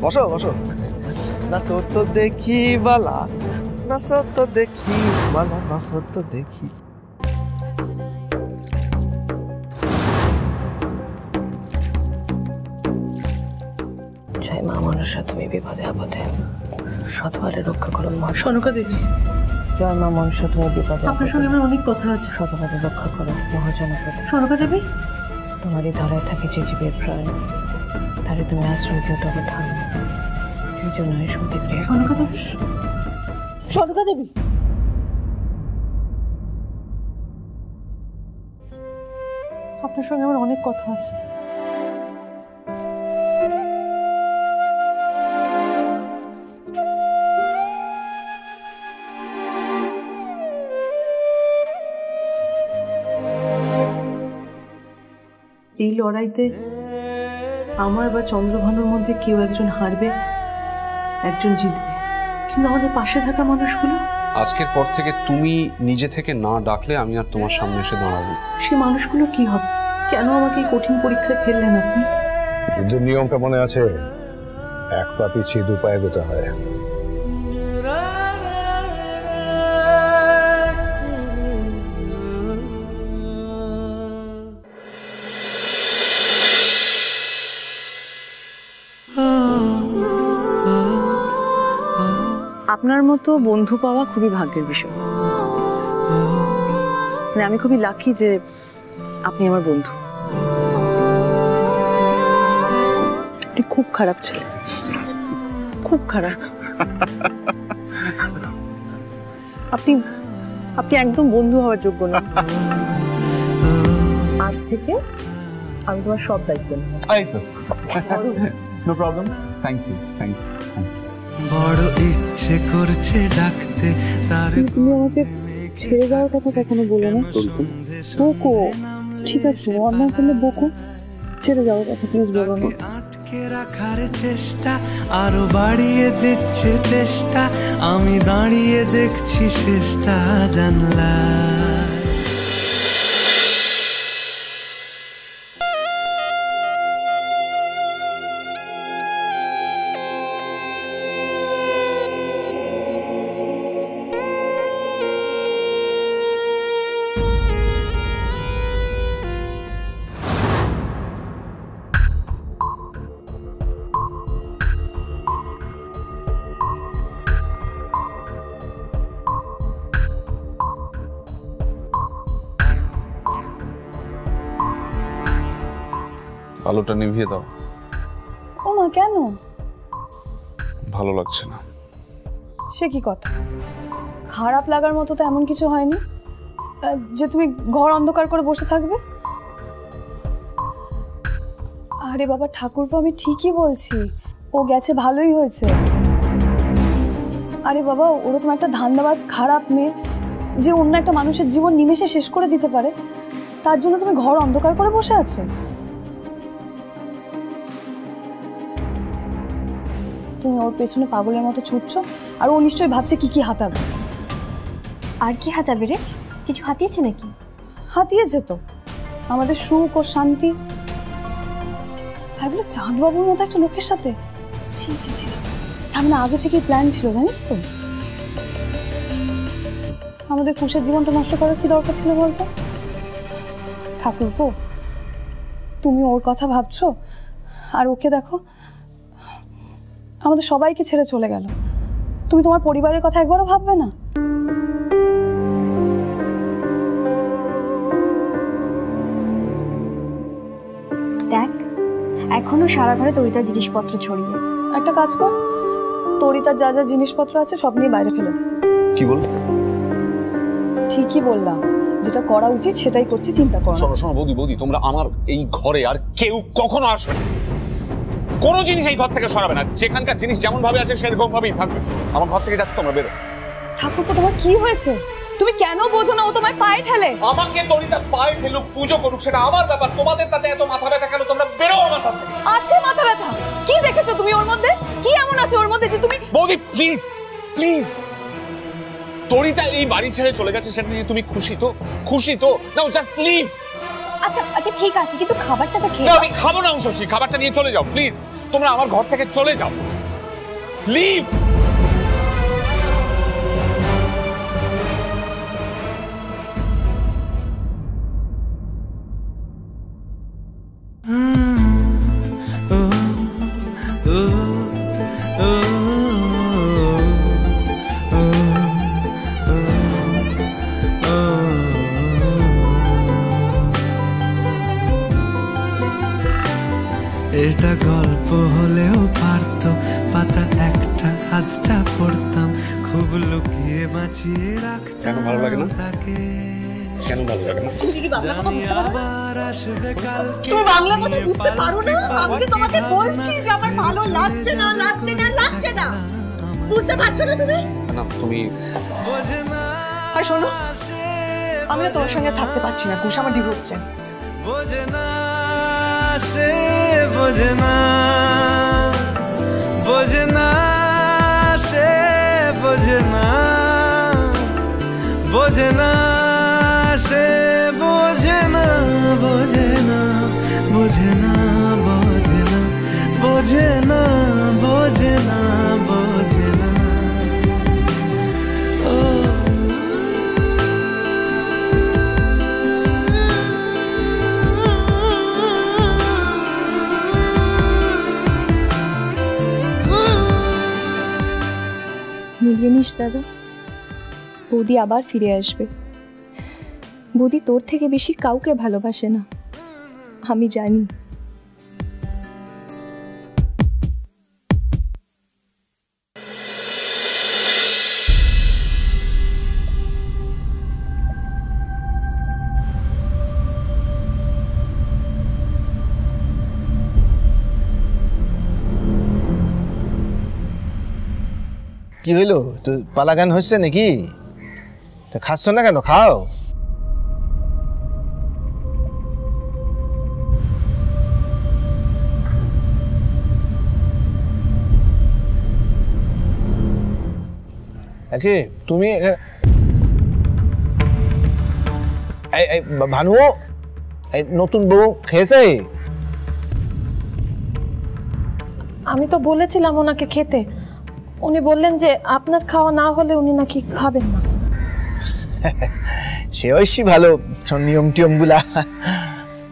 বসো বসো। নাচো তো দেখি বালা, নাচো তো দেখি বালা, নাচো তো দেখি। জয় মা মনসা, তুমি বিপদে আপদে শতবারে রক্ষা করো মা। সনকা দেবী। জয় মা মনসা, তুমি বিপদে আপনার সঙ্গে আমার অনেক কথা আছে। শতবারে রক্ষা করো মহাজনপদে। সনকা দেবী, তোমারই ধরায় থাকে যে জীবের প্রাণ, তারে তুমি আশ্রয় দিও তবে থাম। সেই জন্য সতী গৃহে। সনকা দেবী, সনকা দেবী, আপনার সঙ্গে আমার অনেক কথা আছে। এই লড়াইতে আমার বা চন্দ্রভানুর মধ্যে কেউ একজন হারবে, একজন জিতবে, কিন্তু আমাদের পাশে থাকা মানুষগুলো। আজকের পর থেকে তুমি নিজে থেকে না ডাকলে আমি আর তোমার সামনে এসে দাঁড়াবো। সে মানুষগুলোর কি হবে? কেন আমাকে এই কঠিন পরীক্ষায় ফেললেন আপনি? যুদ্ধের নিয়মটা মনে আছে? এক পা পিছিয়ে দু পা এগোতে হয়। আপনার মতো বন্ধু পাওয়া খুবই ভাগ্যের বিষয়। মানে আমি খুবই লাকি যে আপনি আমার বন্ধু। আপনি খুব খারাপ ছেলে, খুব খারাপ। আপনি আপনি একদম বন্ধু হওয়ার যোগ্য না। আজ থেকে আমি তোমার সব দায়িত্ব নেব। No problem, thank you, thank you. বড় ইচ্ছে করছে ডাকতে তার। তুমি আমাকে ছেড়ে যাওয়ার কথা কখনো বলো না। বকো, ঠিক আছে, অন্যায় করলে বকো, ছেড়ে যাওয়ার কথা প্লিজ বলো না। আটকে রাখার চেষ্টা আরো বাড়িয়ে দিচ্ছে চেষ্টা, আমি দাঁড়িয়ে দেখছি শেষটা জানলা। আলোটা নিভিয়ে দাও। ও মা, কেন? ভালো লাগছে না। সে কি কথা? খারাপ লাগার মতো তো এমন কিছু হয়নি যে তুমি ঘর অন্ধকার করে বসে থাকবে। আরে বাবা ঠাকুরপো, আমি ঠিকই বলছি, ও গেছে ভালোই হয়েছে। আরে বাবা, ওরকম একটা ধান্দাবাজ খারাপ মেয়ে যে অন্য একটা মানুষের জীবন নিমেষে শেষ করে দিতে পারে, তার জন্য তুমি ঘর অন্ধকার করে বসে আছো? তুমি ওর পেছনে পাগলের মতো ছুটছো, আর ও নিশ্চয়ই ভাবছে কি কি হাতাবে। আর কি হাতাবে রে? কিছু হাতিয়েছে নাকি? হাতিয়েছে তো আমাদের সুখ ও শান্তি, তাই বলে চাঁদবাবুর মতো একটা লোকের সাথে। ছি ছি ছি, তার মানে আগে থেকেই প্ল্যান ছিল, জানিস তো? আমাদের কুশের জীবনটা নষ্ট করার কি দরকার ছিল বলতো? ঠাকুরপো, তুমি ওর কথা ভাবছো, আর ওকে দেখো আমাদের সবাইকে ছেড়ে চলে গেল। তুমি তোমার পরিবারের কথা একবারও ভাববে না? দেখ, এখনো সারা ঘরে তরিতার জিনিসপত্র ছড়িয়ে। একটা কাজ কর, তরিতার যা যা জিনিসপত্র আছে সব নিয়ে বাইরে ফেলে দে। কি বল? ঠিকই বললাম, যেটা করা উচিত সেটাই করছি, চিন্তা করো। শোনো শোনো বৌদি, বৌদি, তোমরা আমার এই ঘরে আর কেউ কখনো আসবে না। কোনো জিনিস এই ঘর থেকে সরাবে না। যেখানকার জিনিস যেমন ভাবে আছে সেরকম ভাবেই থাকবে। আমার ঘর থেকে যাচ্ছে, তোমরা বেরো। ঠাকুরপো, তোমার কি হয়েছে? তুমি কেন বোঝো না ও তোমায় পায়ে ঠেলে? আমাকে তরিতা পায়ে ঠেলুক, পুজো করুক, সেটা আমার ব্যাপার। তোমাদের তাতে এত মাথা ব্যথা কেন? তোমরা বেরো আমার ঘর থেকে। আছে মাথা ব্যথা? কি দেখেছো তুমি ওর মধ্যে? কি এমন আছে ওর মধ্যে যে তুমি? বৌদি প্লিজ প্লিজ, তরিতা এই বাড়ি ছেড়ে চলে গেছে, সেটা নিয়ে তুমি খুশি তো? খুশি তো? নাও জাস্ট লিভ। আচ্ছা আচ্ছা ঠিক আছে, কিন্তু খাবারটা তো খেয়ে। না, আমি খাবো না অংশী, খাবারটা নিয়ে চলে যাও প্লিজ। তোমরা আমার ঘর থেকে চলে যাও। লিভ। এটা গল্প হলেও পারতো, পাতা একটা আধটা পড়তাম, খুব লুকিয়ে বাঁচিয়ে রাখতাম। কেন ভালো লাগে না? তাকে কেন ভালো লাগে না? জানি আবার আসবে কালকে। তুমি বাংলা কথা বুঝতে পারো না? আমি যে তোমাকে বলছি যে আমার ভালো লাগছে না, লাগছে না, লাগছে না। বুঝতে পারছো না তুমি? না তুমি বোঝে না আর শোনো, আমি না তোমার সঙ্গে থাকতে পারছি না, কুশ আমার ডিভোর্স চাই। বোঝে না সে, বোঝে না, বোঝে না সে, বোঝে না, বোঝে না সে, বোঝে না, বোঝে না, বোঝে না, বোঝে না, বোঝে না, বোঝে না, বোঝে না। ও মিলিয়ে নিস দাদা, বৌদি আবার ফিরে আসবে। বৌদি তোর থেকে বেশি কাউকে ভালোবাসে না, আমি জানি। কি হইলো? তুই পালাগান হচ্ছে নাকি? তা খাচ্ছ না কেন? খাও। আচ্ছা তুমি ভানু নতুন বউ খেয়েছে? আমি তো বলেছিলাম ওনাকে খেতে, উনি বললেন যে আপনার খাওয়া না হলে উনি নাকি খাবেন না। সে অবশ্যই ভালো নিয়ম টিয়ম গুলা,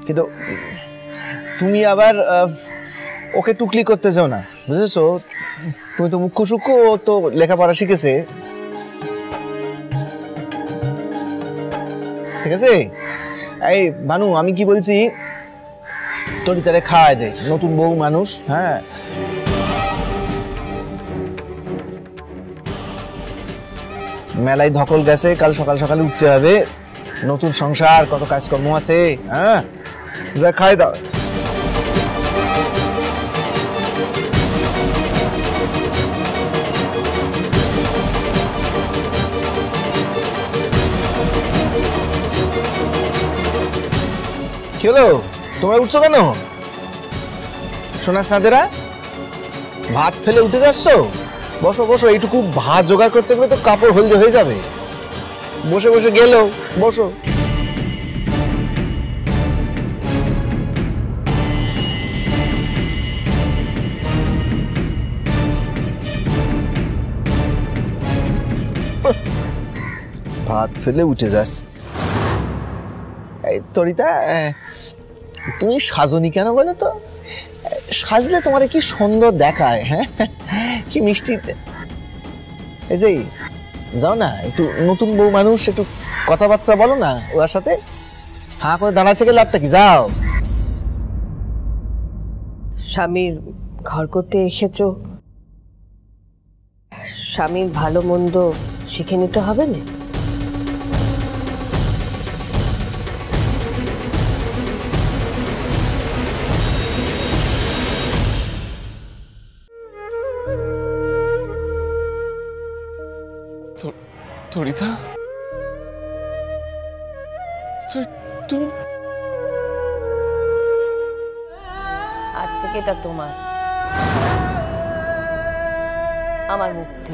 কিন্তু তুমি আবার ওকে টুকলি করতে যাও না, বুঝেছো? তুমি তো মুখ্য সূক্ষ্ম, ও তো লেখাপড়া শিখেছে, ঠিক আছে? এই ভানু, আমি কি বলছি, তোর তারে খাওয়াই দে, নতুন বউ মানুষ। হ্যাঁ, মেলায় ধকল গেছে, কাল সকাল সকালে উঠতে হবে, নতুন সংসার, কত কাজকর্ম আছে। হ্যাঁ, যা খাই দাও। কি হলো, তোমরা উঠছো কেন? সোনার সাঁদেরা, ভাত ফেলে উঠে যাচ্ছ? বসো বসো, এইটুকু ভাত জোগাড় করতে গেলে তো কাপড় হলদে হয়ে যাবে। বসে বসে গেলেও বসো। ভাত ফেলে উঠে যাস। এই তরিতা, তুমি সাজনি কেন বলো তো? সাজলে তোমার কি সুন্দর দেখায়। হ্যাঁ, কি মিষ্টি। এই যে যাও না, একটু নতুন বউ মানুষ, একটু কথাবার্তা বলো না ওর সাথে। হাঁ করে দাঁড়া থেকে লাভটা কি? যাও। স্বামীর ঘর করতে এসেছো, স্বামীর ভালো মন্দ শিখে নিতে হবে না? তরিতা, তুমি আজ থেকে এটা তোমার, আমার মুক্তি।